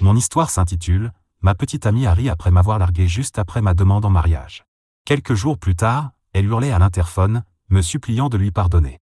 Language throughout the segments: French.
Mon histoire s'intitule « Ma petite amie Harry après m'avoir largué juste après ma demande en mariage ». Quelques jours plus tard, elle hurlait à l'interphone, me suppliant de lui pardonner.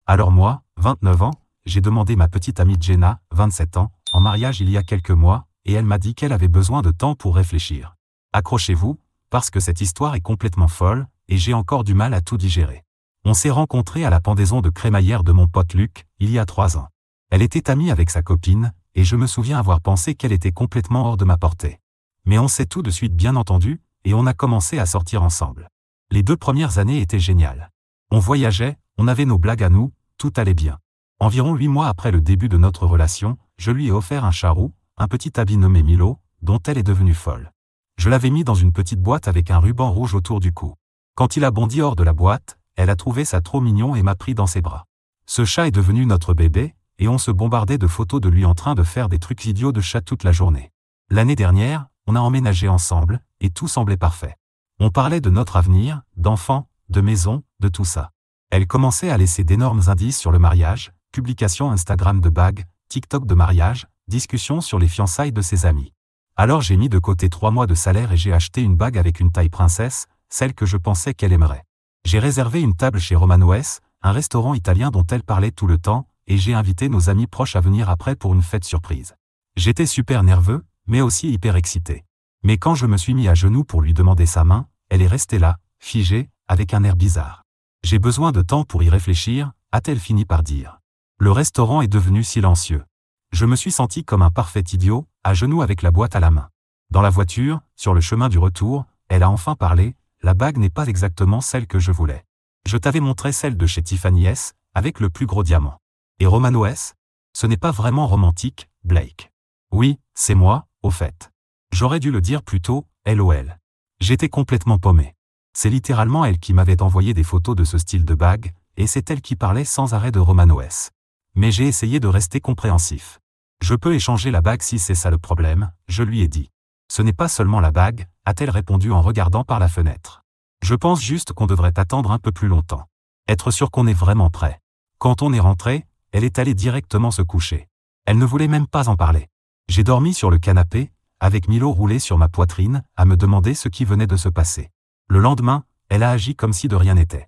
Alors moi, 29 ans, j'ai demandé ma petite amie Jenna, 27 ans, en mariage il y a quelques mois, et elle m'a dit qu'elle avait besoin de temps pour réfléchir. Accrochez-vous, parce que cette histoire est complètement folle, et j'ai encore du mal à tout digérer. On s'est rencontrés à la pendaison de crémaillère de mon pote Luc, il y a 3 ans. Elle était amie avec sa copine, et je me souviens avoir pensé qu'elle était complètement hors de ma portée. Mais on s'est tout de suite bien entendu, et on a commencé à sortir ensemble. Les 2 premières années étaient géniales. On voyageait, on avait nos blagues à nous, tout allait bien. Environ 8 mois après le début de notre relation, je lui ai offert un charou, un petit habit nommé Milo, dont elle est devenue folle. Je l'avais mis dans une petite boîte avec un ruban rouge autour du cou. Quand il a bondi hors de la boîte, elle a trouvé ça trop mignon et m'a pris dans ses bras. Ce chat est devenu notre bébé, et on se bombardait de photos de lui en train de faire des trucs idiots de chat toute la journée. L'année dernière, on a emménagé ensemble, et tout semblait parfait. On parlait de notre avenir, d'enfants, de maison, de tout ça. Elle commençait à laisser d'énormes indices sur le mariage, publications Instagram de bagues, TikTok de mariage, discussions sur les fiançailles de ses amis. Alors j'ai mis de côté 3 mois de salaire et j'ai acheté une bague avec une taille princesse, celle que je pensais qu'elle aimerait. J'ai réservé une table chez Romanoes, un restaurant italien dont elle parlait tout le temps, et j'ai invité nos amis proches à venir après pour une fête surprise. J'étais super nerveux, mais aussi hyper excité. Mais quand je me suis mis à genoux pour lui demander sa main, elle est restée là, figée, avec un air bizarre. J'ai besoin de temps pour y réfléchir, a-t-elle fini par dire. Le restaurant est devenu silencieux. Je me suis senti comme un parfait idiot, à genoux avec la boîte à la main. Dans la voiture, sur le chemin du retour, elle a enfin parlé, la bague n'est pas exactement celle que je voulais. Je t'avais montré celle de chez Tiffany S, avec le plus gros diamant. Et Romanoes? Ce n'est pas vraiment romantique, Blake. Oui, c'est moi, au fait. J'aurais dû le dire plus tôt, LOL. J'étais complètement paumé. C'est littéralement elle qui m'avait envoyé des photos de ce style de bague, et c'est elle qui parlait sans arrêt de Romanoes. Mais j'ai essayé de rester compréhensif. Je peux échanger la bague si c'est ça le problème, je lui ai dit. Ce n'est pas seulement la bague, a-t-elle répondu en regardant par la fenêtre. Je pense juste qu'on devrait attendre un peu plus longtemps. Être sûr qu'on est vraiment prêt. Quand on est rentré, elle est allée directement se coucher. Elle ne voulait même pas en parler. J'ai dormi sur le canapé, avec Milo roulé sur ma poitrine, à me demander ce qui venait de se passer. Le lendemain, elle a agi comme si de rien n'était.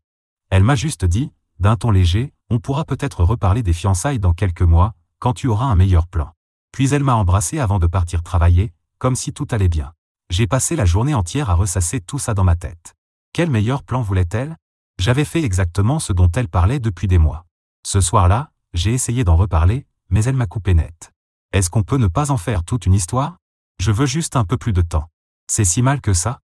Elle m'a juste dit, d'un ton léger, on pourra peut-être reparler des fiançailles dans quelques mois, quand tu auras un meilleur plan. Puis elle m'a embrassé avant de partir travailler, comme si tout allait bien. J'ai passé la journée entière à ressasser tout ça dans ma tête. Quel meilleur plan voulait-elle? J'avais fait exactement ce dont elle parlait depuis des mois. Ce soir-là, j'ai essayé d'en reparler, mais elle m'a coupé net. Est-ce qu'on peut ne pas en faire toute une histoire? Je veux juste un peu plus de temps. C'est si mal que ça?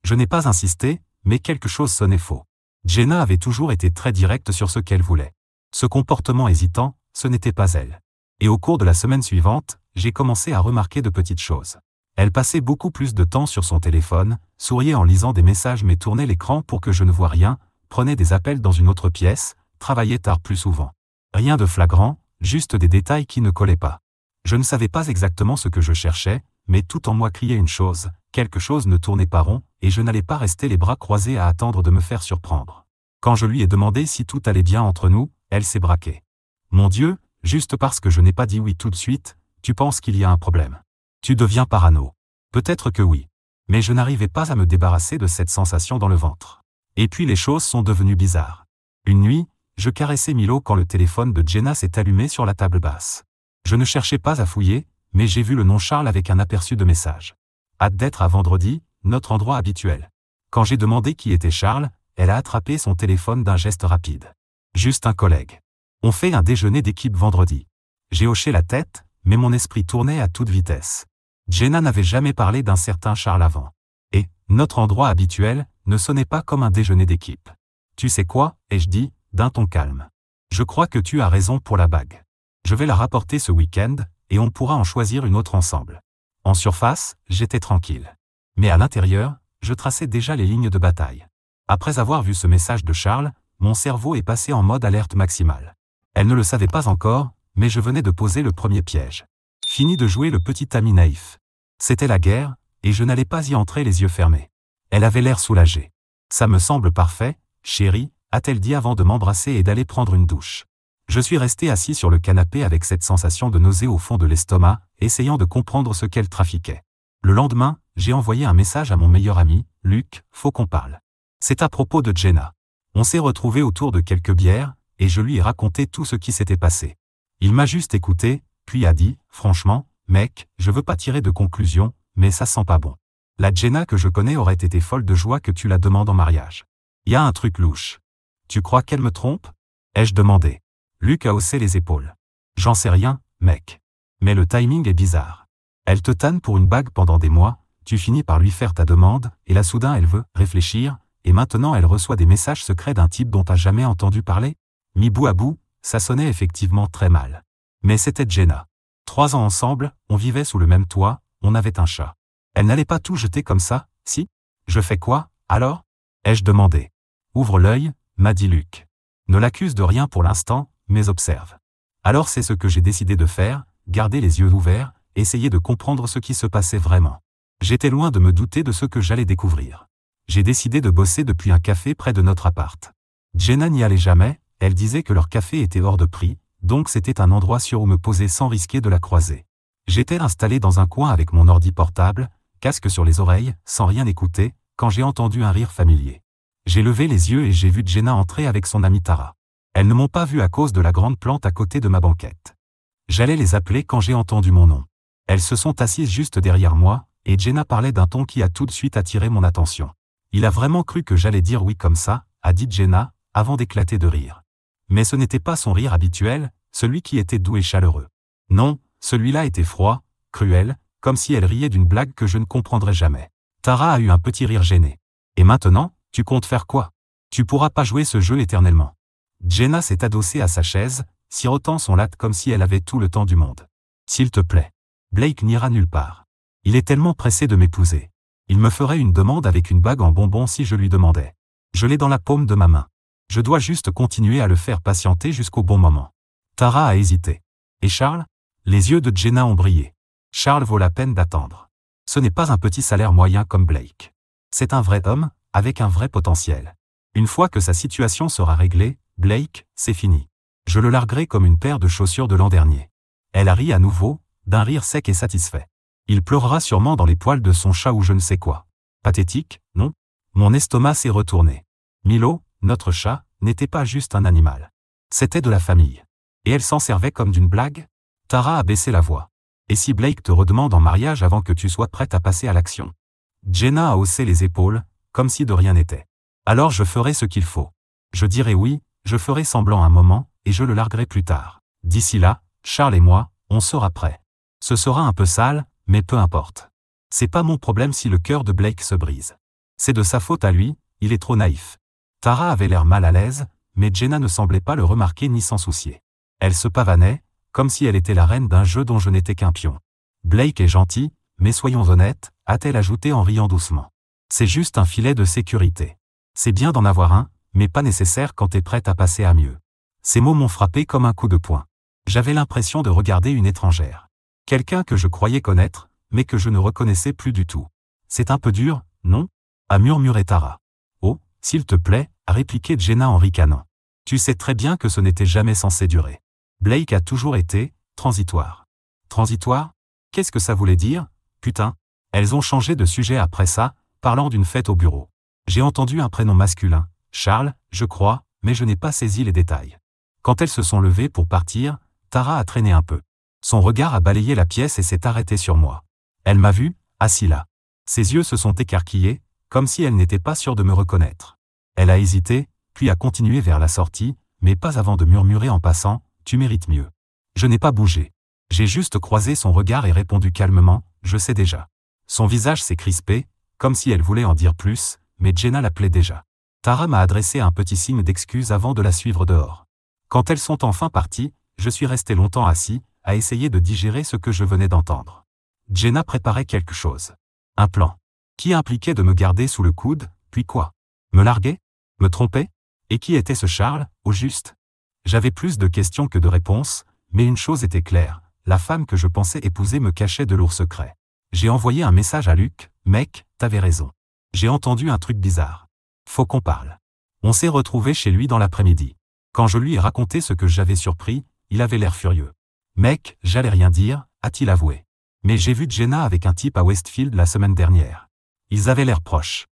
Je n'ai pas insisté, mais quelque chose sonnait faux. Jenna avait toujours été très directe sur ce qu'elle voulait. Ce comportement hésitant, ce n'était pas elle. Et au cours de la semaine suivante, j'ai commencé à remarquer de petites choses. Elle passait beaucoup plus de temps sur son téléphone, souriait en lisant des messages mais tournait l'écran pour que je ne voie rien, prenait des appels dans une autre pièce, travaillait tard plus souvent. Rien de flagrant, juste des détails qui ne collaient pas. Je ne savais pas exactement ce que je cherchais, mais tout en moi criait une chose, quelque chose ne tournait pas rond, et je n'allais pas rester les bras croisés à attendre de me faire surprendre. Quand je lui ai demandé si tout allait bien entre nous, elle s'est braquée. Mon Dieu, juste parce que je n'ai pas dit oui tout de suite, tu penses qu'il y a un problème. Tu deviens parano. Peut-être que oui. Mais je n'arrivais pas à me débarrasser de cette sensation dans le ventre. Et puis les choses sont devenues bizarres. Une nuit, je caressais Milo quand le téléphone de Jenna s'est allumé sur la table basse. Je ne cherchais pas à fouiller, mais j'ai vu le nom Charles avec un aperçu de message. Hâte d'être à vendredi, notre endroit habituel. Quand j'ai demandé qui était Charles, elle a attrapé son téléphone d'un geste rapide. Juste un collègue. On fait un déjeuner d'équipe vendredi. J'ai hoché la tête, mais mon esprit tournait à toute vitesse. Jenna n'avait jamais parlé d'un certain Charles avant. Et, notre endroit habituel, ne sonnait pas comme un déjeuner d'équipe. Tu sais quoi, ai-je dit, d'un ton calme. Je crois que tu as raison pour la bague. Je vais la rapporter ce week-end, et on pourra en choisir une autre ensemble. En surface, j'étais tranquille. Mais à l'intérieur, je traçais déjà les lignes de bataille. Après avoir vu ce message de Charles, mon cerveau est passé en mode alerte maximale. Elle ne le savait pas encore, mais je venais de poser le premier piège. Fini de jouer le petit ami naïf. C'était la guerre, et je n'allais pas y entrer les yeux fermés. Elle avait l'air soulagée. Ça me semble parfait, chérie, a-t-elle dit avant de m'embrasser et d'aller prendre une douche. Je suis resté assis sur le canapé avec cette sensation de nausée au fond de l'estomac, essayant de comprendre ce qu'elle trafiquait. Le lendemain, j'ai envoyé un message à mon meilleur ami, Luc, faut qu'on parle. C'est à propos de Jenna. On s'est retrouvés autour de quelques bières, et je lui ai raconté tout ce qui s'était passé. Il m'a juste écouté, puis a dit, franchement, mec, je veux pas tirer de conclusion, mais ça sent pas bon. La Jenna que je connais aurait été folle de joie que tu la demandes en mariage. Y a un truc louche. Tu crois qu'elle me trompe? Ai-je demandé. Luc a haussé les épaules. J'en sais rien, mec. Mais le timing est bizarre. Elle te tanne pour une bague pendant des mois, tu finis par lui faire ta demande, et là soudain elle veut réfléchir, et maintenant elle reçoit des messages secrets d'un type dont t'as jamais entendu parler? Mis bout à bout, ça sonnait effectivement très mal. Mais c'était Jenna. 3 ans ensemble, on vivait sous le même toit, on avait un chat. Elle n'allait pas tout jeter comme ça, si? Je fais quoi, alors? Ai-je demandé. Ouvre l'œil, m'a dit Luc. Ne l'accuse de rien pour l'instant, mais observe. Alors c'est ce que j'ai décidé de faire, garder les yeux ouverts, essayer de comprendre ce qui se passait vraiment. J'étais loin de me douter de ce que j'allais découvrir. J'ai décidé de bosser depuis un café près de notre appart. Jenna n'y allait jamais, elle disait que leur café était hors de prix, donc c'était un endroit sûr où me poser sans risquer de la croiser. J'étais installé dans un coin avec mon ordi portable, casque sur les oreilles, sans rien écouter, quand j'ai entendu un rire familier. J'ai levé les yeux et j'ai vu Jenna entrer avec son amie Tara. Elles ne m'ont pas vu à cause de la grande plante à côté de ma banquette. J'allais les appeler quand j'ai entendu mon nom. Elles se sont assises juste derrière moi, et Jenna parlait d'un ton qui a tout de suite attiré mon attention. Il a vraiment cru que j'allais dire oui comme ça, a dit Jenna, avant d'éclater de rire. Mais ce n'était pas son rire habituel, celui qui était doux et chaleureux. Non, celui-là était froid, cruel, comme si elle riait d'une blague que je ne comprendrais jamais. Tara a eu un petit rire gêné. Et maintenant, tu comptes faire quoi? Tu pourras pas jouer ce jeu éternellement. Jenna s'est adossée à sa chaise, sirotant son latte comme si elle avait tout le temps du monde. S'il te plaît. Blake n'ira nulle part. Il est tellement pressé de m'épouser. Il me ferait une demande avec une bague en bonbon si je lui demandais. Je l'ai dans la paume de ma main. Je dois juste continuer à le faire patienter jusqu'au bon moment. Tara a hésité. Et Charles? Les yeux de Jenna ont brillé. Charles vaut la peine d'attendre. Ce n'est pas un petit salaire moyen comme Blake. C'est un vrai homme, avec un vrai potentiel. Une fois que sa situation sera réglée, Blake, c'est fini. Je le larguerai comme une paire de chaussures de l'an dernier. Elle a ri à nouveau, d'un rire sec et satisfait. Il pleurera sûrement dans les poils de son chat ou je ne sais quoi. Pathétique, non? Mon estomac s'est retourné. Milo, notre chat, n'était pas juste un animal. C'était de la famille. Et elle s'en servait comme d'une blague? Tara a baissé la voix. Et si Blake te redemande en mariage avant que tu sois prête à passer à l'action? Jenna a haussé les épaules, comme si de rien n'était. Alors je ferai ce qu'il faut. Je dirai oui, je ferai semblant un moment, et je le larguerai plus tard. D'ici là, Charles et moi, on sera prêts. Ce sera un peu sale, mais peu importe. C'est pas mon problème si le cœur de Blake se brise. C'est de sa faute à lui, il est trop naïf. Tara avait l'air mal à l'aise, mais Jenna ne semblait pas le remarquer ni s'en soucier. Elle se pavanait, comme si elle était la reine d'un jeu dont je n'étais qu'un pion. Blake est gentil, mais soyons honnêtes, a-t-elle ajouté en riant doucement. C'est juste un filet de sécurité. C'est bien d'en avoir un, mais pas nécessaire quand t'es prête à passer à mieux. Ces mots m'ont frappé comme un coup de poing. J'avais l'impression de regarder une étrangère. Quelqu'un que je croyais connaître, mais que je ne reconnaissais plus du tout. C'est un peu dur, non? A murmuré Tara. Oh, s'il te plaît, a répliqué Jenna en ricanant. Tu sais très bien que ce n'était jamais censé durer. Blake a toujours été transitoire. Transitoire? Qu'est-ce que ça voulait dire? Putain. Elles ont changé de sujet après ça, parlant d'une fête au bureau. J'ai entendu un prénom masculin, Charles, je crois, mais je n'ai pas saisi les détails. Quand elles se sont levées pour partir, Tara a traîné un peu. Son regard a balayé la pièce et s'est arrêté sur moi. Elle m'a vu, assis là. Ses yeux se sont écarquillés, comme si elle n'était pas sûre de me reconnaître. Elle a hésité, puis a continué vers la sortie, mais pas avant de murmurer en passant, « Tu mérites mieux ». Je n'ai pas bougé. J'ai juste croisé son regard et répondu calmement, « Je sais déjà ». Son visage s'est crispé, comme si elle voulait en dire plus, mais Jenna l'appelait déjà. Tara m'a adressé un petit signe d'excuse avant de la suivre dehors. Quand elles sont enfin parties, je suis resté longtemps assis, à essayer de digérer ce que je venais d'entendre. Jenna préparait quelque chose. Un plan. Qui impliquait de me garder sous le coude, puis quoi? Me larguer? Me tromper? Et qui était ce Charles, au juste? J'avais plus de questions que de réponses, mais une chose était claire, la femme que je pensais épouser me cachait de lourds secrets. J'ai envoyé un message à Luc, « Mec, t'avais raison. J'ai entendu un truc bizarre. Faut qu'on parle. » On s'est retrouvés chez lui dans l'après-midi. Quand je lui ai raconté ce que j'avais surpris, il avait l'air furieux. Mec, j'allais rien dire, a-t-il avoué. Mais j'ai vu Jenna avec un type à Westfield la semaine dernière. Ils avaient l'air proches.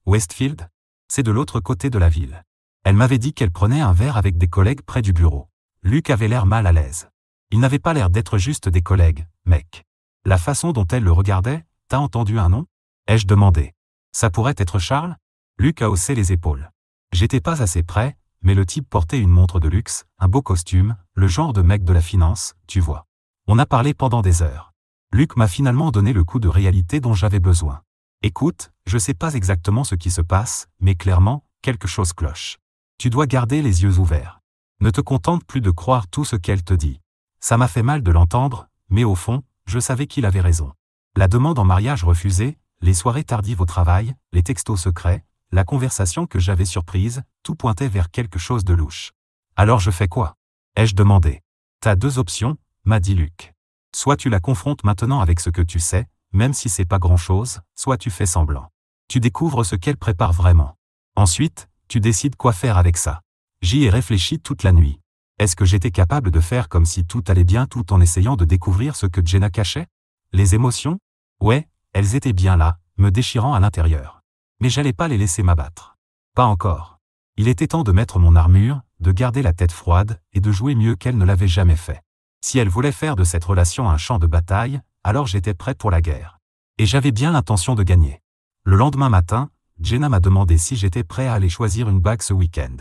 Westfield? C'est de l'autre côté de la ville. Elle m'avait dit qu'elle prenait un verre avec des collègues près du bureau. Luc avait l'air mal à l'aise. Il n'avait pas l'air d'être juste des collègues, mec. La façon dont elle le regardait, t'as entendu un nom? Ai-je demandé. Ça pourrait être Charles? Luc a haussé les épaules. J'étais pas assez près, mais le type portait une montre de luxe, un beau costume, le genre de mec de la finance, tu vois. On a parlé pendant des heures. Luc m'a finalement donné le coup de réalité dont j'avais besoin. Écoute, je sais pas exactement ce qui se passe, mais clairement, quelque chose cloche. Tu dois garder les yeux ouverts. Ne te contente plus de croire tout ce qu'elle te dit. Ça m'a fait mal de l'entendre, mais au fond, je savais qu'il avait raison. La demande en mariage refusée, les soirées tardives au travail, les textos secrets, la conversation que j'avais surprise, tout pointait vers quelque chose de louche. Alors je fais quoi? Ai-je demandé. T'as deux options, m'a dit Luc. Soit tu la confrontes maintenant avec ce que tu sais, même si c'est pas grand-chose, soit tu fais semblant. Tu découvres ce qu'elle prépare vraiment. Ensuite, tu décides quoi faire avec ça. J'y ai réfléchi toute la nuit. Est-ce que j'étais capable de faire comme si tout allait bien tout en essayant de découvrir ce que Jenna cachait? Les émotions? Ouais, elles étaient bien là, me déchirant à l'intérieur. Mais j'allais pas les laisser m'abattre. Pas encore. Il était temps de mettre mon armure, de garder la tête froide et de jouer mieux qu'elle ne l'avait jamais fait. Si elle voulait faire de cette relation un champ de bataille, alors j'étais prêt pour la guerre. Et j'avais bien l'intention de gagner. Le lendemain matin, Jenna m'a demandé si j'étais prêt à aller choisir une bague ce week-end.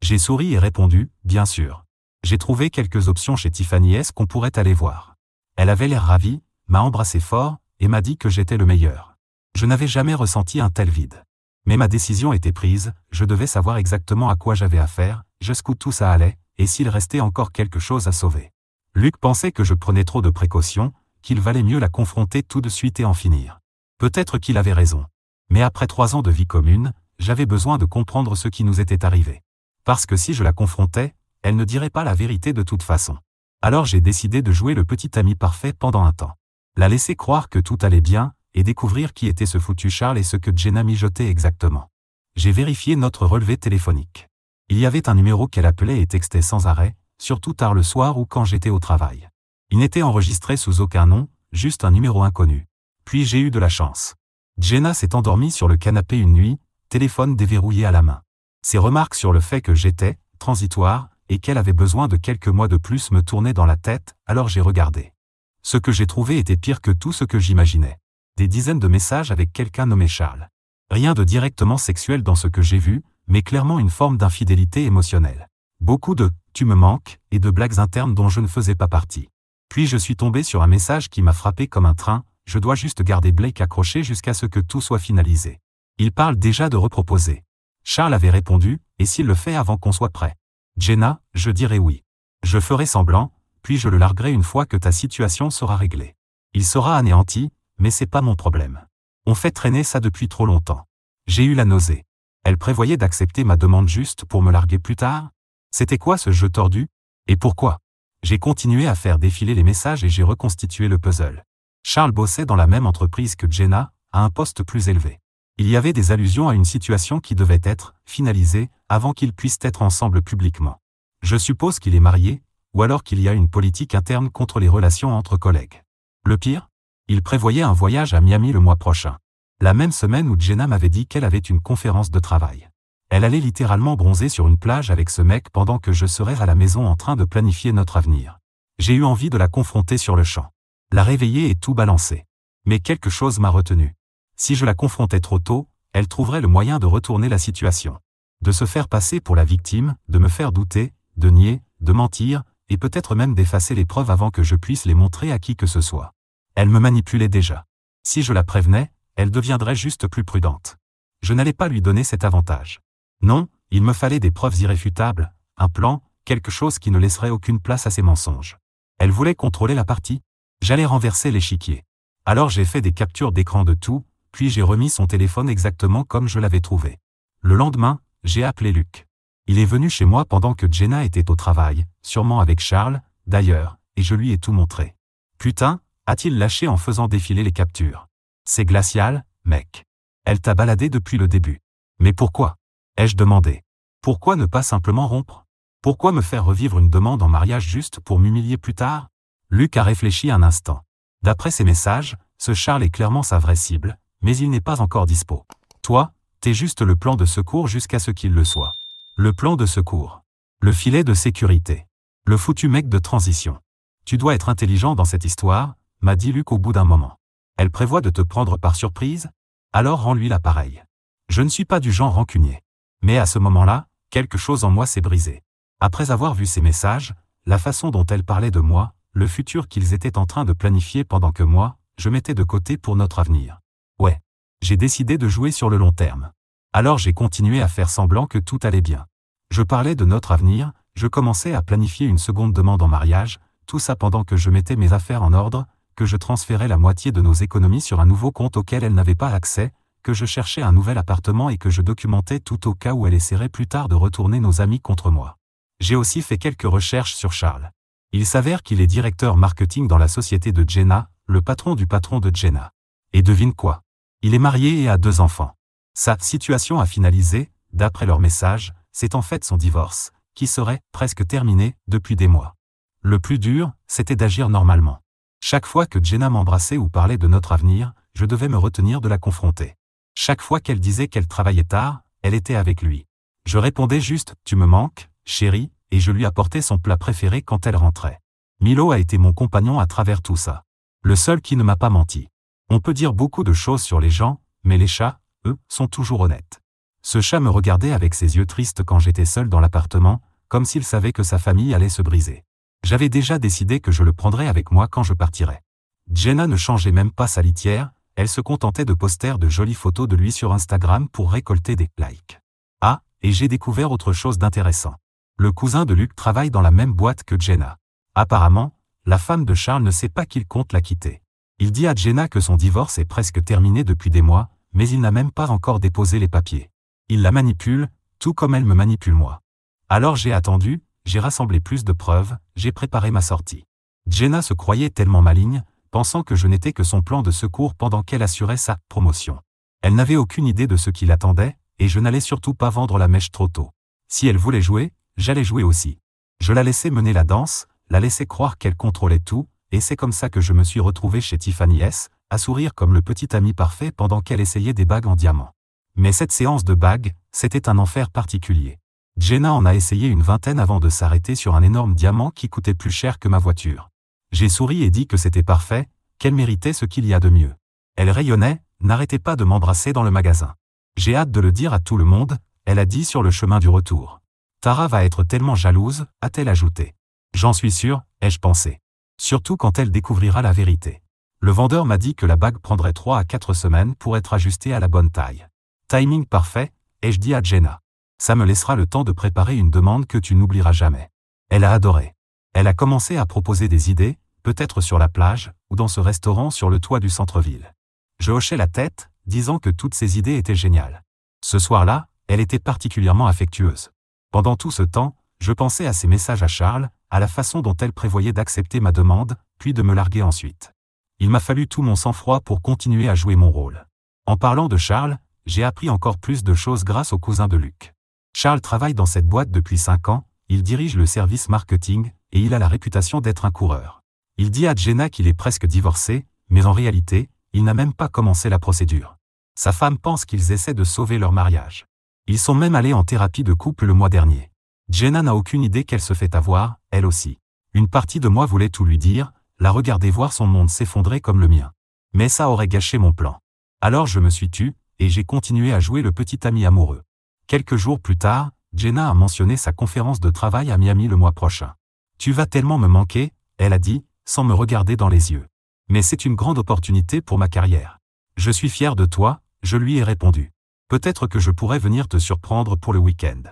J'ai souri et répondu, bien sûr. J'ai trouvé quelques options chez Tiffany S qu'on pourrait aller voir. Elle avait l'air ravie, m'a embrassé fort, et m'a dit que j'étais le meilleur. Je n'avais jamais ressenti un tel vide. Mais ma décision était prise, je devais savoir exactement à quoi j'avais affaire, jusqu'où tout ça allait, et s'il restait encore quelque chose à sauver. Luc pensait que je prenais trop de précautions, qu'il valait mieux la confronter tout de suite et en finir. Peut-être qu'il avait raison. Mais après 3 ans de vie commune, j'avais besoin de comprendre ce qui nous était arrivé. Parce que si je la confrontais, elle ne dirait pas la vérité de toute façon. Alors j'ai décidé de jouer le petit ami parfait pendant un temps. La laisser croire que tout allait bien, et découvrir qui était ce foutu Charles et ce que Jenna mijotait exactement. J'ai vérifié notre relevé téléphonique. Il y avait un numéro qu'elle appelait et textait sans arrêt, surtout tard le soir ou quand j'étais au travail. Il n'était enregistré sous aucun nom, juste un numéro inconnu. Puis j'ai eu de la chance. Jenna s'est endormie sur le canapé une nuit, téléphone déverrouillé à la main. Ses remarques sur le fait que j'étais transitoire et qu'elle avait besoin de quelques mois de plus me tournaient dans la tête, alors j'ai regardé. Ce que j'ai trouvé était pire que tout ce que j'imaginais. Des dizaines de messages avec quelqu'un nommé Charles. Rien de directement sexuel dans ce que j'ai vu, mais clairement une forme d'infidélité émotionnelle. Beaucoup de « tu me manques » et de blagues internes dont je ne faisais pas partie. Puis je suis tombé sur un message qui m'a frappé comme un train, je dois juste garder Blake accroché jusqu'à ce que tout soit finalisé. Il parle déjà de reproposer. Charles avait répondu, et s'il le fait avant qu'on soit prêt? Jenna, je dirai oui. Je ferai semblant, puis je le larguerai une fois que ta situation sera réglée. Il sera anéanti, mais c'est pas mon problème. On fait traîner ça depuis trop longtemps. J'ai eu la nausée. Elle prévoyait d'accepter ma demande juste pour me larguer plus tard? C'était quoi ce jeu tordu? Et pourquoi? J'ai continué à faire défiler les messages et j'ai reconstitué le puzzle. Charles bossait dans la même entreprise que Jenna, à un poste plus élevé. Il y avait des allusions à une situation qui devait être finalisée avant qu'ils puissent être ensemble publiquement. Je suppose qu'il est marié, ou alors qu'il y a une politique interne contre les relations entre collègues. Le pire? Il prévoyait un voyage à Miami le mois prochain. La même semaine où Jenna m'avait dit qu'elle avait une conférence de travail. Elle allait littéralement bronzer sur une plage avec ce mec pendant que je serais à la maison en train de planifier notre avenir. J'ai eu envie de la confronter sur le champ. La réveiller et tout balancer. Mais quelque chose m'a retenu. Si je la confrontais trop tôt, elle trouverait le moyen de retourner la situation. De se faire passer pour la victime, de me faire douter, de nier, de mentir, et peut-être même d'effacer les preuves avant que je puisse les montrer à qui que ce soit. Elle me manipulait déjà. Si je la prévenais, elle deviendrait juste plus prudente. Je n'allais pas lui donner cet avantage. Non, il me fallait des preuves irréfutables, un plan, quelque chose qui ne laisserait aucune place à ses mensonges. Elle voulait contrôler la partie. J'allais renverser l'échiquier. Alors j'ai fait des captures d'écran de tout, puis j'ai remis son téléphone exactement comme je l'avais trouvé. Le lendemain, j'ai appelé Luc. Il est venu chez moi pendant que Jenna était au travail, sûrement avec Charles, d'ailleurs, et je lui ai tout montré. Putain, a-t-il lâché en faisant défiler les captures. C'est glacial, mec. Elle t'a baladé depuis le début. Mais pourquoi? Ai-je demandé. Pourquoi ne pas simplement rompre? Pourquoi me faire revivre une demande en mariage juste pour m'humilier plus tard? Luc a réfléchi un instant. D'après ses messages, ce Charles est clairement sa vraie cible, mais il n'est pas encore dispo. Toi, t'es juste le plan de secours jusqu'à ce qu'il le soit. Le plan de secours. Le filet de sécurité. Le foutu mec de transition. Tu dois être intelligent dans cette histoire, m'a dit Luc au bout d'un moment. Elle prévoit de te prendre par surprise? Alors rends-lui l'appareil. Je ne suis pas du genre rancunier. Mais à ce moment-là, quelque chose en moi s'est brisé. Après avoir vu ces messages, la façon dont elle parlait de moi, le futur qu'ils étaient en train de planifier pendant que moi, je mettais de côté pour notre avenir. Ouais. J'ai décidé de jouer sur le long terme. Alors j'ai continué à faire semblant que tout allait bien. Je parlais de notre avenir, je commençais à planifier une seconde demande en mariage, tout ça pendant que je mettais mes affaires en ordre, que je transférais la moitié de nos économies sur un nouveau compte auquel elle n'avait pas accès, que je cherchais un nouvel appartement et que je documentais tout au cas où elle essaierait plus tard de retourner nos amis contre moi. J'ai aussi fait quelques recherches sur Charles. Il s'avère qu'il est directeur marketing dans la société de Jenna, le patron de Jenna. Et devine quoi? Il est marié et a 2 enfants. Sa situation a finalisé, d'après leurs messages, c'est en fait son divorce, qui serait presque terminé depuis des mois. Le plus dur, c'était d'agir normalement. Chaque fois que Jenna m'embrassait ou parlait de notre avenir, je devais me retenir de la confronter. Chaque fois qu'elle disait qu'elle travaillait tard, elle était avec lui. Je répondais juste « Tu me manques, chérie », et je lui apportais son plat préféré quand elle rentrait. Milo a été mon compagnon à travers tout ça. Le seul qui ne m'a pas menti. On peut dire beaucoup de choses sur les gens, mais les chats, eux, sont toujours honnêtes. Ce chat me regardait avec ses yeux tristes quand j'étais seul dans l'appartement, comme s'il savait que sa famille allait se briser. J'avais déjà décidé que je le prendrais avec moi quand je partirais. Jenna ne changeait même pas sa litière, elle se contentait de poster de jolies photos de lui sur Instagram pour récolter des likes. Ah, et j'ai découvert autre chose d'intéressant. Le cousin de Luc travaille dans la même boîte que Jenna. Apparemment, la femme de Charles ne sait pas qu'il compte la quitter. Il dit à Jenna que son divorce est presque terminé depuis des mois, mais il n'a même pas encore déposé les papiers. Il la manipule, tout comme elle me manipule moi. Alors j'ai attendu, j'ai rassemblé plus de preuves, j'ai préparé ma sortie. Jenna se croyait tellement maligne, pensant que je n'étais que son plan de secours pendant qu'elle assurait sa promotion. Elle n'avait aucune idée de ce qui l'attendait, et je n'allais surtout pas vendre la mèche trop tôt. Si elle voulait jouer, j'allais jouer aussi. Je la laissais mener la danse, la laissais croire qu'elle contrôlait tout, et c'est comme ça que je me suis retrouvé chez Tiffany S, à sourire comme le petit ami parfait pendant qu'elle essayait des bagues en diamant. Mais cette séance de bagues, c'était un enfer particulier. Jenna en a essayé une 20aine avant de s'arrêter sur un énorme diamant qui coûtait plus cher que ma voiture. J'ai souri et dit que c'était parfait, qu'elle méritait ce qu'il y a de mieux. Elle rayonnait, n'arrêtait pas de m'embrasser dans le magasin. J'ai hâte de le dire à tout le monde, elle a dit sur le chemin du retour. Tara va être tellement jalouse, a-t-elle ajouté. J'en suis sûr, ai-je pensé. Surtout quand elle découvrira la vérité. Le vendeur m'a dit que la bague prendrait 3 à 4 semaines pour être ajustée à la bonne taille. Timing parfait, ai-je dit à Jenna. Ça me laissera le temps de préparer une demande que tu n'oublieras jamais. Elle a adoré. Elle a commencé à proposer des idées, peut-être sur la plage, ou dans ce restaurant sur le toit du centre-ville. Je hochais la tête, disant que toutes ces idées étaient géniales. Ce soir-là, elle était particulièrement affectueuse. Pendant tout ce temps, je pensais à ses messages à Charles, à la façon dont elle prévoyait d'accepter ma demande, puis de me larguer ensuite. Il m'a fallu tout mon sang-froid pour continuer à jouer mon rôle. En parlant de Charles, j'ai appris encore plus de choses grâce au cousin de Luc. Charles travaille dans cette boîte depuis 5 ans, il dirige le service marketing, et il a la réputation d'être un coureur. Il dit à Jenna qu'il est presque divorcé, mais en réalité, il n'a même pas commencé la procédure. Sa femme pense qu'ils essaient de sauver leur mariage. Ils sont même allés en thérapie de couple le mois dernier. Jenna n'a aucune idée qu'elle se fait avoir, elle aussi. Une partie de moi voulait tout lui dire, la regarder voir son monde s'effondrer comme le mien. Mais ça aurait gâché mon plan. Alors je me suis tu, et j'ai continué à jouer le petit ami amoureux. Quelques jours plus tard, Jenna a mentionné sa conférence de travail à Miami le mois prochain. Tu vas tellement me manquer, elle a dit, sans me regarder dans les yeux. Mais c'est une grande opportunité pour ma carrière. Je suis fier de toi, je lui ai répondu. Peut-être que je pourrais venir te surprendre pour le week-end.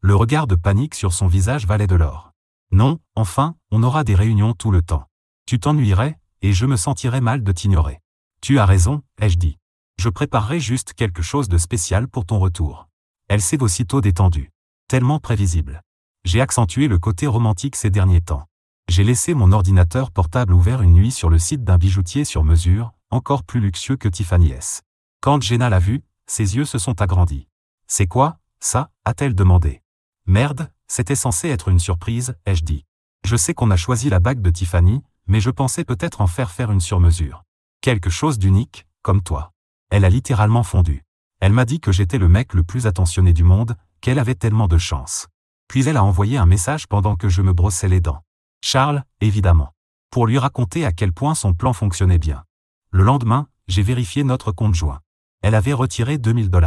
Le regard de panique sur son visage valait de l'or. Non, enfin, on aura des réunions tout le temps. Tu t'ennuierais, et je me sentirais mal de t'ignorer. Tu as raison, ai-je dit. Je préparerai juste quelque chose de spécial pour ton retour. Elle s'est aussitôt détendue. Tellement prévisible. J'ai accentué le côté romantique ces derniers temps. J'ai laissé mon ordinateur portable ouvert une nuit sur le site d'un bijoutier sur mesure, encore plus luxueux que Tiffany S. Quand Jenna l'a vu, ses yeux se sont agrandis. C'est quoi, ça, a-t-elle demandé. Merde, C'était censé être une surprise, ai-je dit. Je sais qu'on a choisi la bague de Tiffany, mais je pensais peut-être en faire une sur mesure. Quelque chose d'unique, comme toi. Elle a littéralement fondu. Elle m'a dit que j'étais le mec le plus attentionné du monde, qu'elle avait tellement de chance. Puis elle a envoyé un message pendant que je me brossais les dents. Charles, évidemment. Pour lui raconter à quel point son plan fonctionnait bien. Le lendemain, j'ai vérifié notre compte joint. Elle avait retiré 2000 $.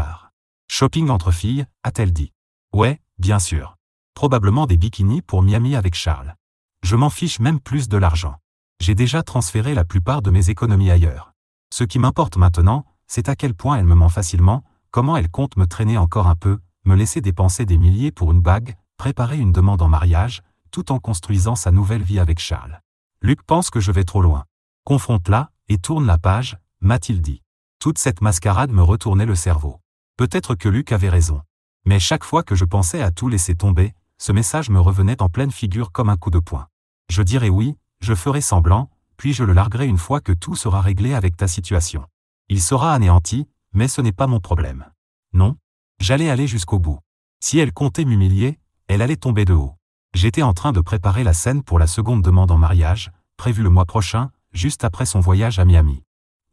Shopping entre filles, a-t-elle dit. Ouais, bien sûr. Probablement des bikinis pour Miami avec Charles. Je m'en fiche même plus de l'argent. J'ai déjà transféré la plupart de mes économies ailleurs. Ce qui m'importe maintenant, c'est à quel point elle me ment facilement, comment elle compte me traîner encore un peu, me laisser dépenser des milliers pour une bague, préparer une demande en mariage, tout en construisant sa nouvelle vie avec Charles. Luc pense que je vais trop loin. Confronte-la, et tourne la page, m'a-t-il dit. Toute cette mascarade me retournait le cerveau. Peut-être que Luc avait raison. Mais chaque fois que je pensais à tout laisser tomber, ce message me revenait en pleine figure comme un coup de poing. Je dirais oui, je ferai semblant, puis je le larguerai une fois que tout sera réglé avec ta situation. Il sera anéanti, mais ce n'est pas mon problème. Non, j'allais aller jusqu'au bout. Si elle comptait m'humilier, elle allait tomber de haut. J'étais en train de préparer la scène pour la seconde demande en mariage, prévue le mois prochain, juste après son voyage à Miami.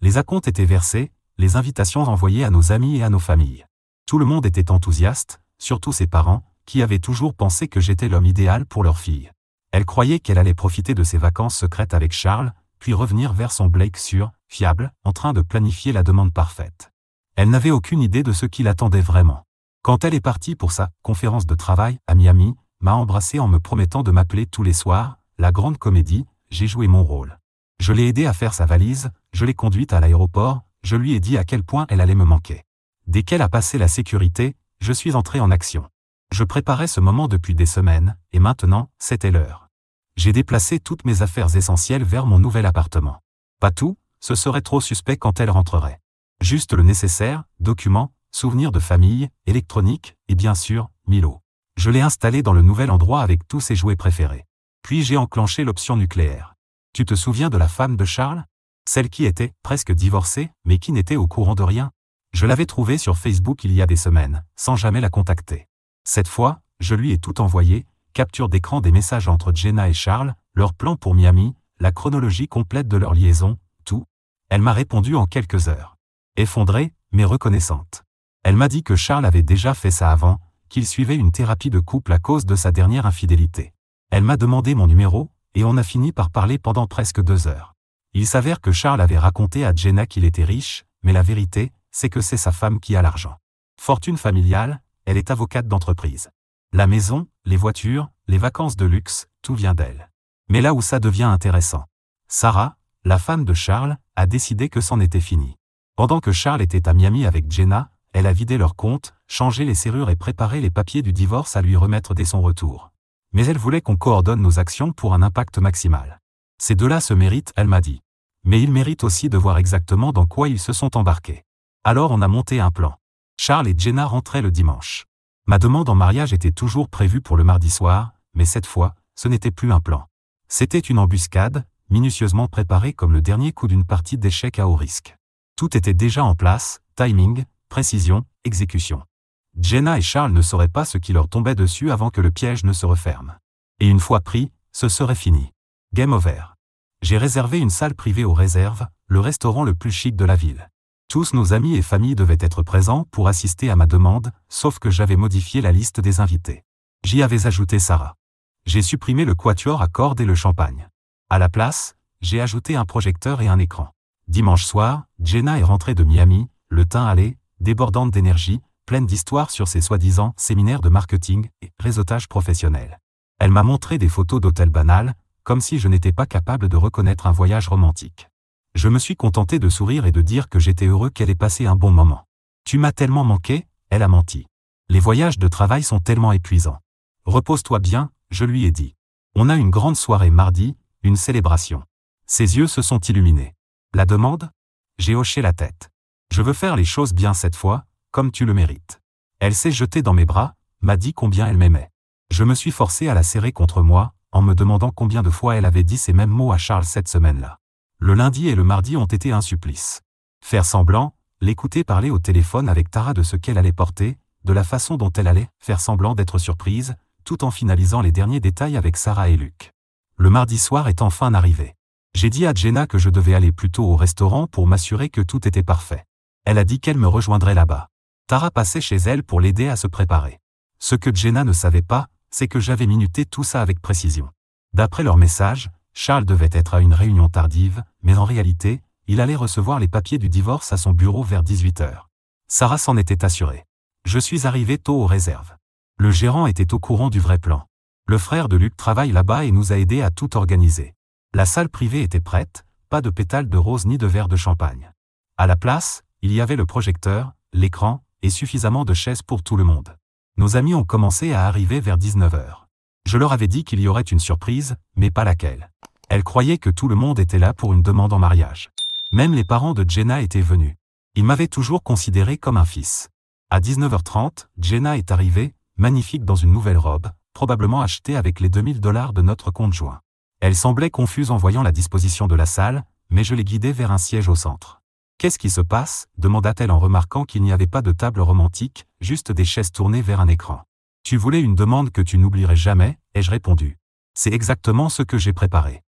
Les acomptes étaient versés, les invitations envoyées à nos amis et à nos familles. Tout le monde était enthousiaste, surtout ses parents, qui avaient toujours pensé que j'étais l'homme idéal pour leur fille. Elle croyait qu'elle allait profiter de ses vacances secrètes avec Charles, puis revenir vers son Blake sûr, fiable, en train de planifier la demande parfaite. Elle n'avait aucune idée de ce qui l'attendait vraiment. Quand elle est partie pour sa conférence de travail à Miami, m'a embrassé en me promettant de m'appeler tous les soirs, la grande comédie, j'ai joué mon rôle. Je l'ai aidé à faire sa valise, je l'ai conduite à l'aéroport, je lui ai dit à quel point elle allait me manquer. Dès qu'elle a passé la sécurité, je suis entré en action. Je préparais ce moment depuis des semaines, et maintenant, c'était l'heure. J'ai déplacé toutes mes affaires essentielles vers mon nouvel appartement. Pas tout, ce serait trop suspect quand elle rentrerait. Juste le nécessaire, documents, souvenirs de famille, électronique, et bien sûr, Milo. Je l'ai installé dans le nouvel endroit avec tous ses jouets préférés. Puis j'ai enclenché l'option nucléaire. Tu te souviens de la femme de Charles? Celle qui était presque divorcée, mais qui n'était au courant de rien? Je l'avais trouvée sur Facebook il y a des semaines, sans jamais la contacter. Cette fois, je lui ai tout envoyé, capture d'écran des messages entre Jenna et Charles, leur plan pour Miami, la chronologie complète de leur liaison, tout. Elle m'a répondu en quelques heures. Effondrée, mais reconnaissante. Elle m'a dit que Charles avait déjà fait ça avant, qu'il suivait une thérapie de couple à cause de sa dernière infidélité. Elle m'a demandé mon numéro, et on a fini par parler pendant presque 2 heures. Il s'avère que Charles avait raconté à Jenna qu'il était riche, mais la vérité, c'est que c'est sa femme qui a l'argent. Fortune familiale, elle est avocate d'entreprise. La maison, les voitures, les vacances de luxe, tout vient d'elle. Mais là où ça devient intéressant. Sarah, la femme de Charles, a décidé que c'en était fini. Pendant que Charles était à Miami avec Jenna, elle a vidé leur compte, changé les serrures et préparé les papiers du divorce à lui remettre dès son retour. Mais elle voulait qu'on coordonne nos actions pour un impact maximal. Ces deux-là se méritent, elle m'a dit. Mais ils méritent aussi de voir exactement dans quoi ils se sont embarqués. Alors on a monté un plan. Charles et Jenna rentraient le dimanche. Ma demande en mariage était toujours prévue pour le mardi soir, mais cette fois, ce n'était plus un plan. C'était une embuscade, minutieusement préparée comme le dernier coup d'une partie d'échecs à haut risque. Tout était déjà en place, timing, précision, exécution. Jenna et Charles ne sauraient pas ce qui leur tombait dessus avant que le piège ne se referme. Et une fois pris, ce serait fini. Game over. J'ai réservé une salle privée aux réserves, le restaurant le plus chic de la ville. Tous nos amis et familles devaient être présents pour assister à ma demande, sauf que j'avais modifié la liste des invités. J'y avais ajouté Sarah. J'ai supprimé le quatuor à cordes et le champagne. À la place, j'ai ajouté un projecteur et un écran. Dimanche soir, Jenna est rentrée de Miami, le teint hâlé, débordante d'énergie, pleine d'histoires sur ses soi-disant séminaires de marketing et réseautage professionnel. Elle m'a montré des photos d'hôtels banals, comme si je n'étais pas capable de reconnaître un voyage romantique. Je me suis contenté de sourire et de dire que j'étais heureux qu'elle ait passé un bon moment. Tu m'as tellement manqué, elle a menti. Les voyages de travail sont tellement épuisants. Repose-toi bien, je lui ai dit. On a une grande soirée mardi, une célébration. Ses yeux se sont illuminés. La demande? J'ai hoché la tête. Je veux faire les choses bien cette fois, comme tu le mérites. Elle s'est jetée dans mes bras, m'a dit combien elle m'aimait. Je me suis forcé à la serrer contre moi, en me demandant combien de fois elle avait dit ces mêmes mots à Charles cette semaine-là. Le lundi et le mardi ont été un supplice. Faire semblant, l'écouter parler au téléphone avec Tara de ce qu'elle allait porter, de la façon dont elle allait faire semblant d'être surprise, tout en finalisant les derniers détails avec Sarah et Luc. Le mardi soir est enfin arrivé. J'ai dit à Jenna que je devais aller plus tôt au restaurant pour m'assurer que tout était parfait. Elle a dit qu'elle me rejoindrait là-bas. Tara passait chez elle pour l'aider à se préparer. Ce que Jenna ne savait pas, c'est que j'avais minuté tout ça avec précision. D'après leur message, Charles devait être à une réunion tardive, mais en réalité, il allait recevoir les papiers du divorce à son bureau vers 18h. Sarah s'en était assurée. Je suis arrivé tôt aux réserves. Le gérant était au courant du vrai plan. Le frère de Luc travaille là-bas et nous a aidés à tout organiser. La salle privée était prête, pas de pétales de rose ni de verre de champagne. À la place, il y avait le projecteur, l'écran, et suffisamment de chaises pour tout le monde. Nos amis ont commencé à arriver vers 19h. Je leur avais dit qu'il y aurait une surprise, mais pas laquelle. Elles croyaient que tout le monde était là pour une demande en mariage. Même les parents de Jenna étaient venus. Ils m'avaient toujours considéré comme un fils. À 19h30, Jenna est arrivée, magnifique dans une nouvelle robe, probablement achetée avec les $2000 de notre compte joint. Elle semblait confuse en voyant la disposition de la salle, mais je l'ai guidée vers un siège au centre. « Qu'est-ce qui se passe » demanda-t-elle en remarquant qu'il n'y avait pas de table romantique, juste des chaises tournées vers un écran. « Tu voulais une demande que tu n'oublierais jamais » ai-je répondu. « C'est exactement ce que j'ai préparé. »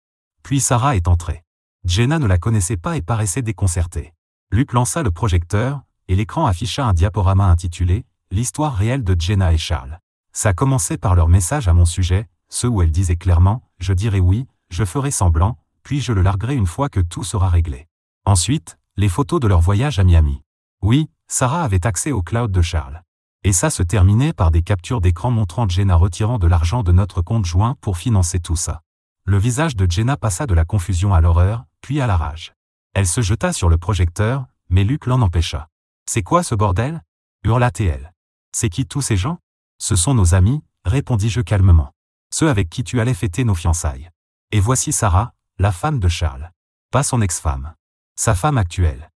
Puis Sarah est entrée. Jenna ne la connaissait pas et paraissait déconcertée. Luc lança le projecteur, et l'écran afficha un diaporama intitulé « L'histoire réelle de Jenna et Charles ». Ça commençait par leur message à mon sujet, ceux où elle disait clairement « Je dirai oui, je ferai semblant, puis je le larguerai une fois que tout sera réglé. » Ensuite, les photos de leur voyage à Miami. Oui, Sarah avait accès au cloud de Charles. Et ça se terminait par des captures d'écran montrant Jenna retirant de l'argent de notre compte joint pour financer tout ça. Le visage de Jenna passa de la confusion à l'horreur, puis à la rage. Elle se jeta sur le projecteur, mais Luc l'en empêcha. « C'est quoi ce bordel » hurla-t-elle. « C'est qui tous ces gens ?»« Ce sont nos amis, répondis-je calmement. Ceux avec qui tu allais fêter nos fiançailles. Et voici Sarah, la femme de Charles. Pas son ex-femme. Sa femme actuelle. »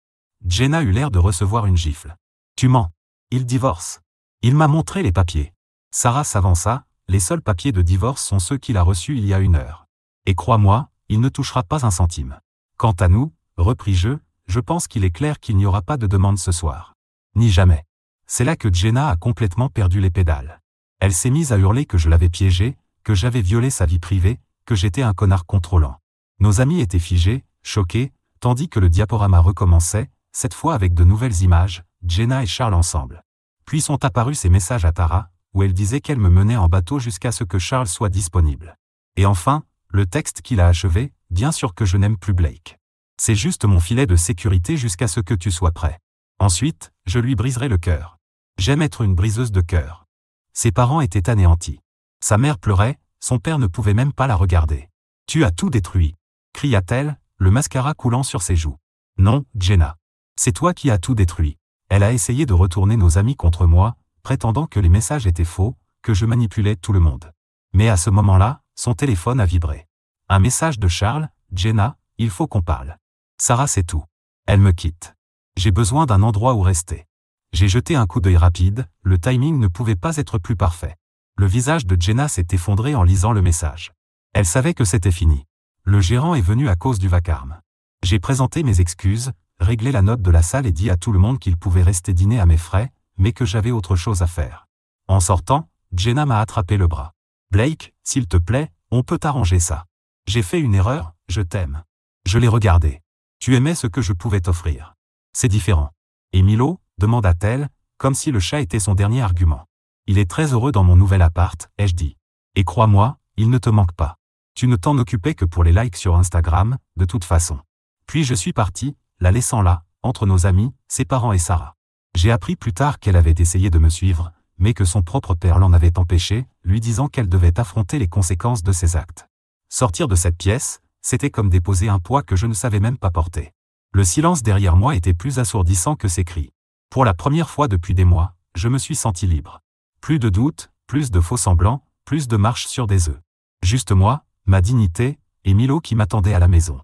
Jenna eut l'air de recevoir une gifle. « Tu mens. Il divorce. Il m'a montré les papiers. » Sarah s'avança, « Les seuls papiers de divorce sont ceux qu'il a reçus il y a 1 heure. Et crois-moi, il ne touchera pas un centime. Quant à nous, repris-je, je pense qu'il est clair qu'il n'y aura pas de demande ce soir. Ni jamais. » C'est là que Jenna a complètement perdu les pédales. Elle s'est mise à hurler que je l'avais piégée, que j'avais violé sa vie privée, que j'étais un connard contrôlant. Nos amis étaient figés, choqués, tandis que le diaporama recommençait, cette fois avec de nouvelles images, Jenna et Charles ensemble. Puis sont apparus ces messages à Tara, où elle disait qu'elle me menait en bateau jusqu'à ce que Charles soit disponible. Et enfin, le texte qu'il a achevé, bien sûr que je n'aime plus Blake. C'est juste mon filet de sécurité jusqu'à ce que tu sois prêt. Ensuite, je lui briserai le cœur. J'aime être une briseuse de cœur. Ses parents étaient anéantis. Sa mère pleurait, son père ne pouvait même pas la regarder. « Tu as tout détruit » cria-t-elle, le mascara coulant sur ses joues. « Non, Jenna. C'est toi qui as tout détruit. » Elle a essayé de retourner nos amis contre moi, prétendant que les messages étaient faux, que je manipulais tout le monde. Mais à ce moment-là, son téléphone a vibré. Un message de Charles, « Jenna, il faut qu'on parle. » Sarah sait tout. Elle me quitte. J'ai besoin d'un endroit où rester. J'ai jeté un coup d'œil rapide, le timing ne pouvait pas être plus parfait. Le visage de Jenna s'est effondré en lisant le message. Elle savait que c'était fini. Le gérant est venu à cause du vacarme. J'ai présenté mes excuses, réglé la note de la salle et dit à tout le monde qu'il pouvait rester dîner à mes frais, mais que j'avais autre chose à faire. En sortant, Jenna m'a attrapé le bras. « Blake, s'il te plaît, on peut arranger ça. J'ai fait une erreur, je t'aime. » Je l'ai regardé. « Tu aimais ce que je pouvais t'offrir. C'est différent. » « Et Milo ?» demanda-t-elle, comme si le chat était son dernier argument. « Il est très heureux dans mon nouvel appart, ai-je dit. Et crois-moi, il ne te manque pas. Tu ne t'en occupais que pour les likes sur Instagram, de toute façon. » Puis je suis parti, la laissant là, entre nos amis, ses parents et Sarah. J'ai appris plus tard qu'elle avait essayé de me suivre, mais que son propre père l'en avait empêché, lui disant qu'elle devait affronter les conséquences de ses actes. Sortir de cette pièce, c'était comme déposer un poids que je ne savais même pas porter. Le silence derrière moi était plus assourdissant que ses cris. Pour la première fois depuis des mois, je me suis senti libre. Plus de doutes, plus de faux-semblants, plus de marche sur des œufs. Juste moi, ma dignité, et Milo qui m'attendait à la maison.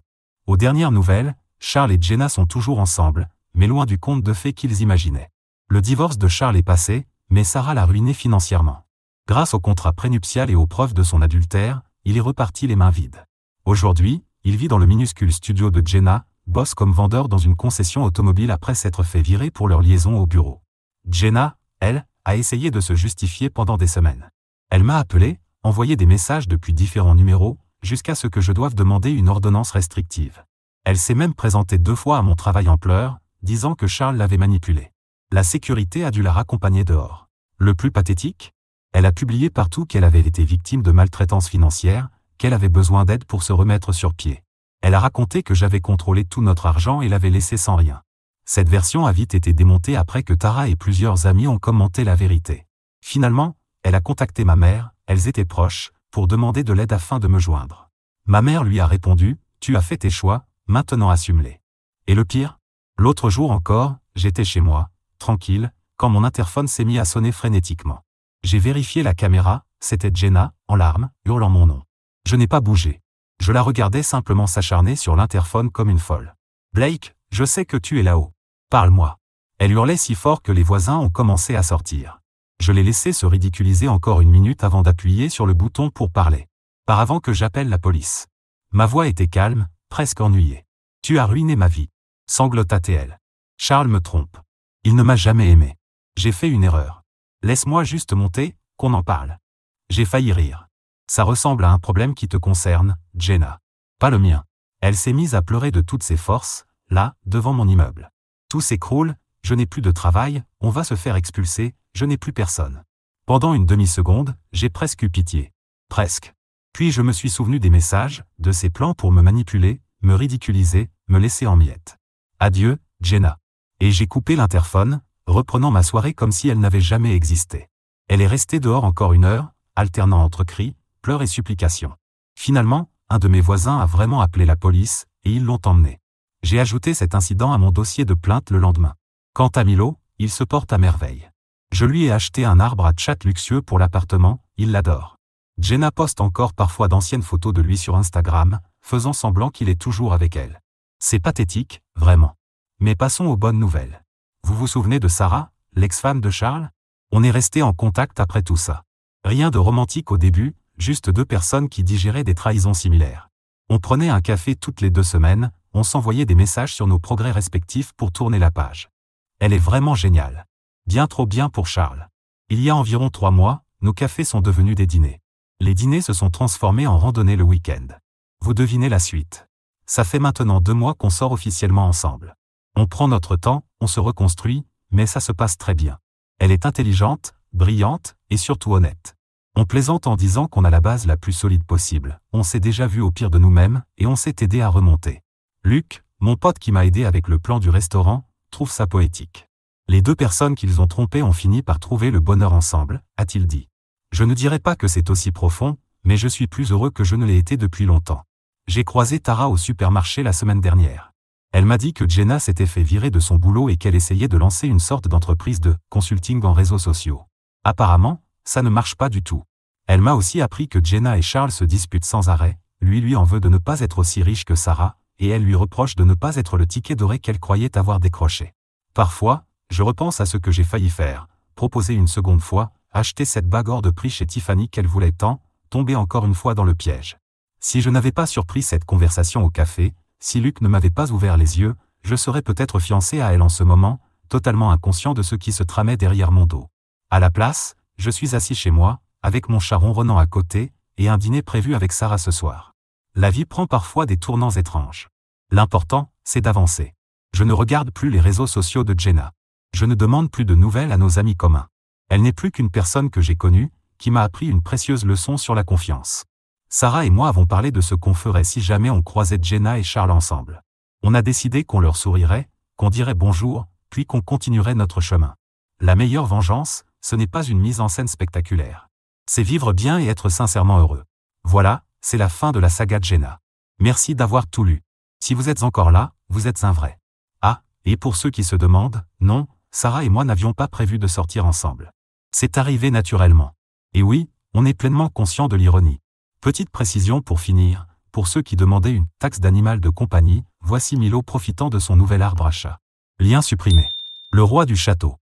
Aux dernières nouvelles, Charles et Jenna sont toujours ensemble, mais loin du conte de fées qu'ils imaginaient. Le divorce de Charles est passé, mais Sarah l'a ruiné financièrement. Grâce au contrat prénuptial et aux preuves de son adultère, il est reparti les mains vides. Aujourd'hui, il vit dans le minuscule studio de Jenna, bosse comme vendeur dans une concession automobile après s'être fait virer pour leur liaison au bureau. Jenna, elle, a essayé de se justifier pendant des semaines. Elle m'a appelé, envoyé des messages depuis différents numéros, jusqu'à ce que je doive demander une ordonnance restrictive. Elle s'est même présentée 2 fois à mon travail en pleurs, disant que Charles l'avait manipulée. La sécurité a dû la raccompagner dehors. Le plus pathétique? Elle a publié partout qu'elle avait été victime de maltraitance financière, qu'elle avait besoin d'aide pour se remettre sur pied. Elle a raconté que j'avais contrôlé tout notre argent et l'avait laissé sans rien. Cette version a vite été démontée après que Tara et plusieurs amis ont commenté la vérité. Finalement, elle a contacté ma mère, elles étaient proches, pour demander de l'aide afin de me joindre. Ma mère lui a répondu, « Tu as fait tes choix, maintenant assume-les. » Et le pire? L'autre jour encore, j'étais chez moi, tranquille, quand mon interphone s'est mis à sonner frénétiquement. J'ai vérifié la caméra, c'était Jenna, en larmes, hurlant mon nom. Je n'ai pas bougé. Je la regardais simplement s'acharner sur l'interphone comme une folle. « Blake, je sais que tu es là-haut. Parle-moi. » Elle hurlait si fort que les voisins ont commencé à sortir. Je l'ai laissé se ridiculiser encore 1 minute avant d'appuyer sur le bouton pour parler. Par avant que j'appelle la police. Ma voix était calme, presque ennuyée. « Tu as ruiné ma vie. » sanglota-t-elle. Charles me trompe. Il ne m'a jamais aimé. J'ai fait une erreur. Laisse-moi juste monter, qu'on en parle. J'ai failli rire. Ça ressemble à un problème qui te concerne, Jenna. Pas le mien. Elle s'est mise à pleurer de toutes ses forces, là, devant mon immeuble. Tout s'écroule, je n'ai plus de travail, on va se faire expulser, je n'ai plus personne. Pendant une demi-seconde, j'ai presque eu pitié. Presque. Puis je me suis souvenu des messages, de ses plans pour me manipuler, me ridiculiser, me laisser en miettes. Adieu, Jenna. Et j'ai coupé l'interphone, reprenant ma soirée comme si elle n'avait jamais existé. Elle est restée dehors encore 1 heure, alternant entre cris, pleurs et supplications. Finalement, un de mes voisins a vraiment appelé la police, et ils l'ont emmené. J'ai ajouté cet incident à mon dossier de plainte le lendemain. Quant à Milo, il se porte à merveille. Je lui ai acheté un arbre à chat luxueux pour l'appartement, il l'adore. Jenna poste encore parfois d'anciennes photos de lui sur Instagram, faisant semblant qu'il est toujours avec elle. C'est pathétique, vraiment. Mais passons aux bonnes nouvelles. Vous vous souvenez de Sarah, l'ex-femme de Charles? On est resté en contact après tout ça. Rien de romantique au début, juste 2 personnes qui digéraient des trahisons similaires. On prenait un café toutes les 2 semaines, on s'envoyait des messages sur nos progrès respectifs pour tourner la page. Elle est vraiment géniale. Bien trop bien pour Charles. Il y a environ 3 mois, nos cafés sont devenus des dîners. Les dîners se sont transformés en randonnées le week-end. Vous devinez la suite. Ça fait maintenant 2 mois qu'on sort officiellement ensemble. On prend notre temps, on se reconstruit, mais ça se passe très bien. Elle est intelligente, brillante, et surtout honnête. On plaisante en disant qu'on a la base la plus solide possible, on s'est déjà vu au pire de nous-mêmes, et on s'est aidé à remonter. Luc, mon pote qui m'a aidé avec le plan du restaurant, trouve ça poétique. Les 2 personnes qu'ils ont trompées ont fini par trouver le bonheur ensemble, a-t-il dit. Je ne dirais pas que c'est aussi profond, mais je suis plus heureux que je ne l'ai été depuis longtemps. J'ai croisé Tara au supermarché la semaine dernière. Elle m'a dit que Jenna s'était fait virer de son boulot et qu'elle essayait de lancer une sorte d'entreprise de consulting en réseaux sociaux. Apparemment, ça ne marche pas du tout. Elle m'a aussi appris que Jenna et Charles se disputent sans arrêt, lui en veut de ne pas être aussi riche que Sarah, et elle lui reproche de ne pas être le ticket doré qu'elle croyait avoir décroché. Parfois, je repense à ce que j'ai failli faire, proposer une seconde fois, acheter cette bague hors de prix chez Tiffany qu'elle voulait tant, tomber encore une fois dans le piège. Si je n'avais pas surpris cette conversation au café, si Luc ne m'avait pas ouvert les yeux, je serais peut-être fiancé à elle en ce moment, totalement inconscient de ce qui se tramait derrière mon dos. À la place, je suis assis chez moi, avec mon chat ronronnant à côté, et un dîner prévu avec Sarah ce soir. La vie prend parfois des tournants étranges. L'important, c'est d'avancer. Je ne regarde plus les réseaux sociaux de Jenna. Je ne demande plus de nouvelles à nos amis communs. Elle n'est plus qu'une personne que j'ai connue, qui m'a appris une précieuse leçon sur la confiance. Sarah et moi avons parlé de ce qu'on ferait si jamais on croisait Jenna et Charles ensemble. On a décidé qu'on leur sourirait, qu'on dirait bonjour, puis qu'on continuerait notre chemin. La meilleure vengeance, ce n'est pas une mise en scène spectaculaire. C'est vivre bien et être sincèrement heureux. Voilà, c'est la fin de la saga Jenna. Merci d'avoir tout lu. Si vous êtes encore là, vous êtes un vrai. Ah, et pour ceux qui se demandent, non, Sarah et moi n'avions pas prévu de sortir ensemble. C'est arrivé naturellement. Et oui, on est pleinement conscient de l'ironie. Petite précision pour finir, pour ceux qui demandaient une taxe d'animal de compagnie, voici Milo profitant de son nouvel arbre à chat. Lien supprimé. Le roi du château.